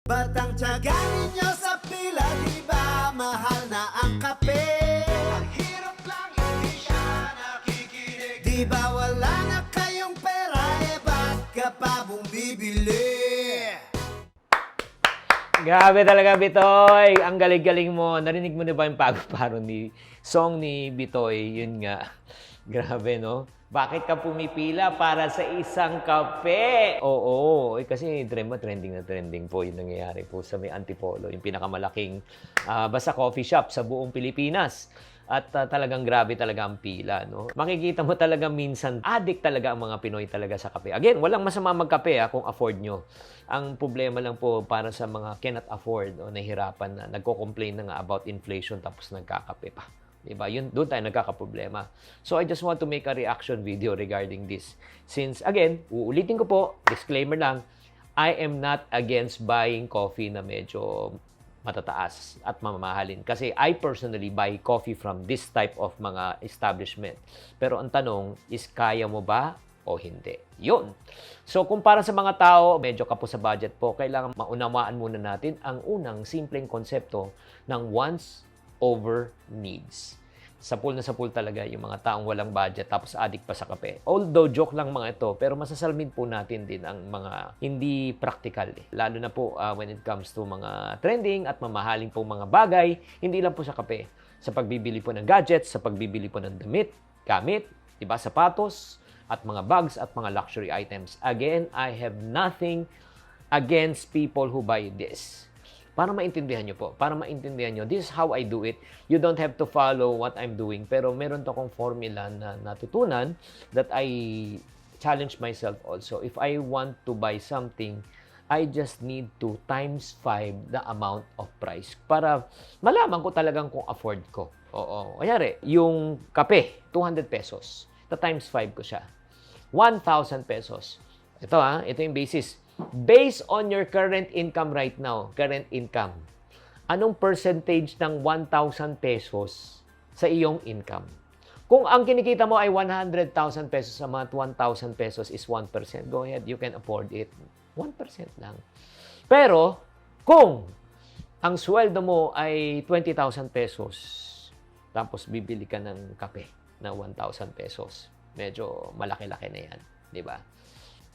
Ba't ang tiyaga ninyo sa pila, di ba mahal na ang kape? Ang hirap lang, hindi siya nakikinig. Di ba wala na kayong pera, eh ba't ka pa bumibili? Grabe talaga, Bitoy. Ang galing-galing mo. Narinig mo na ba yung paro ni song ni Bitoy? Yun nga. Grabe, no? Bakit ka pumipila para sa isang kape? Oo. Kasi trending na trending po yung nangyayari po sa may Antipolo, yung pinakamalaking basta coffee shop sa buong Pilipinas. At talagang grabe talaga ang pila, no? Makikita mo talaga minsan, addict talaga ang mga Pinoy talaga sa kape. Again, walang masama magkape kung afford nyo. Ang problema lang po para sa mga cannot afford o nahihirapan na nagko-complain na nga about inflation tapos nagkakape pa. Diba? Yun, doon tayo nagkakaproblema. So, I just want to make a reaction video regarding this. Since, again, uulitin ko po, disclaimer lang, I am not against buying coffee na medyo matataas at mamahalin. Kasi I personally buy coffee from this type of mga establishment. Pero ang tanong is, kaya mo ba o hindi? Yun. So, kung para sa mga tao, medyo kapos sa budget po, kailangan maunawaan muna natin ang unang simpleng konsepto ng wants over needs. Sapul na sapul talaga yung mga taong walang budget tapos addict pa sa kape. Although joke lang mga ito, pero masasalmin po natin din ang mga hindi practical. Lalo na po when it comes to mga trending at mamahaling po mga bagay, hindi lang po sa kape. Sa pagbibili po ng gadgets, sa pagbibili po ng damit, gamit, diba, sapatos, at mga bags at mga luxury items. Again, I have nothing against people who buy this. Para maintindihan nyo po, this is how I do it. You don't have to follow what I'm doing. Pero meron to akong formula na natutunan that I challenge myself also. If I want to buy something, I just need to times 5 the amount of price para malaman ko talagang kung afford ko. Oo. Kanyari, yung kape, 200 pesos. Times 5 ko siya. 1,000 pesos. Ito yung basis. Based on your current income right now, current income, anong percentage ng 1,000 pesos sa iyong income? Kung ang kinikita mo ay 100,000 pesos, sa mga 1,000 pesos is 1%, go ahead, you can afford it. 1% lang. Pero, kung ang sweldo mo ay 20,000 pesos, tapos bibili ka ng kape na 1,000 pesos, medyo malaki-laki na yan, di ba?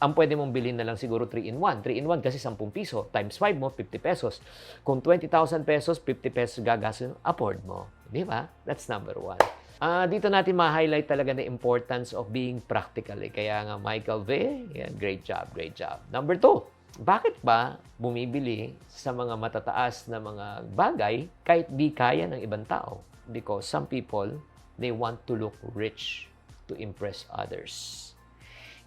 Ang pwede mong bilhin na lang siguro 3-in-1. 3-in-1 kasi 10 piso. Times 5 mo, 50 pesos. Kung 20,000 pesos, 50 pesos gagastos, afford mo. Di ba? That's number 1. Dito natin ma-highlight talaga the importance of being practical. Kaya nga, Michael V, yeah, great job, great job. Number 2, bakit ba bumibili sa mga matataas na mga bagay kahit di kaya ng ibang tao? Because some people, they want to look rich to impress others.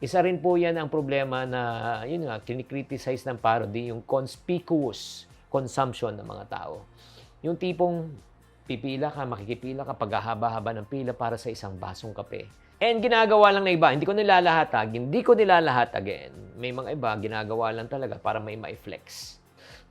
Isa rin po yan ang problema na, yun nga, kinikriticize ng parody, yung conspicuous consumption ng mga tao. Yung tipong pipila ka, makikipila ka, paghahaba-haba ng pila para sa isang basong kape. And ginagawa lang na iba, hindi ko nilalahat again. May mga iba, ginagawa lang talaga para may ma-flex.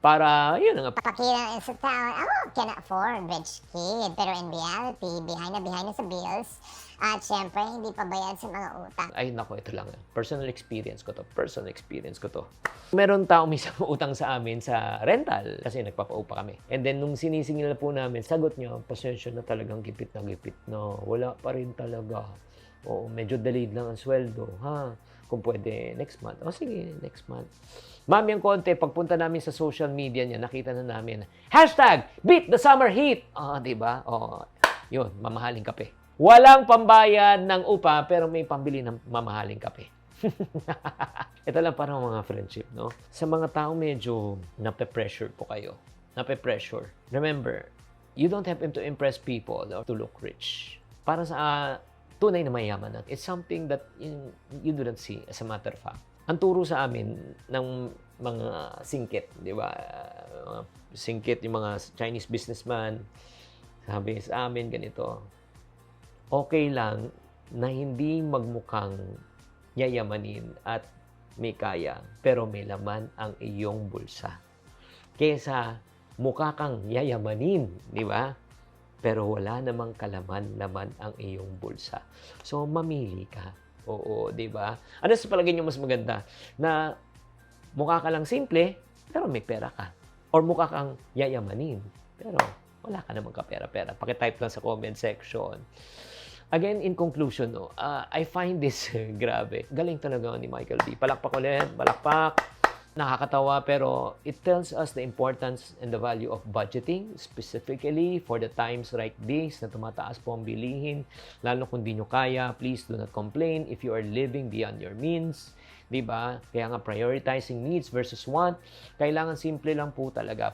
Para, yun nga. Pakita sa tao, can afford, rich kid. Pero in reality, behind na sa bills. At syempre, hindi pa bayad sa mga utang. Ay, nako, ito lang. Personal experience ko to. Meron tao mismo utang sa amin sa rental kasi nagpapaupa kami. And then, nung sinisingil na po namin, sagot niya, pasensya na talagang gipit na gipit. No, wala pa rin talaga. Oo, medyo delayed lang ang sweldo. Ha? Kung pwede, next month. O sige, next month. Ma'am, yung konti, pagpunta namin sa social media niya, nakita na namin, #beat the summer heat. Diba? Yun, mamahaling kape. Walang pambayad ng upa, pero may pambili ng mamahaling kape. Ito lang parang mga friendship, no? Sa mga tao medyo nape-pressure po kayo. Nape-pressure. Remember, you don't have to impress people or to look rich. Para sa tunay na mayaman, it's something that you do not see as a matter of fact. Ang turo sa amin ng mga singkit, di ba? Singkit, yung mga Chinese businessman, sabi sa amin ganito, okay lang na hindi magmukhang yayamanin at may kaya, pero may laman ang iyong bulsa. Kesa mukha kang yayamanin, di ba? Pero wala namang kalaman-laman ang iyong bulsa. So, mamili ka. Oo, di ba? Ano sa palagay niyo mas maganda? Na mukha ka lang simple, pero may pera ka. Or mukha kang yayamanin. Pero wala ka namang kapera-pera. Pakitype lang sa comment section. Again, in conclusion, no, I find this grabe. Galing talaga ni Michael D. Palakpak ulit, palakpak. Nakakatawa pero it tells us the importance and the value of budgeting, specifically for the times like this na tumataas po ang bilihin. Lalo kung di nyo kaya, please do not complain if you are living beyond your means. Diba? Kaya nga prioritizing needs versus want, kailangan simple lang po talaga.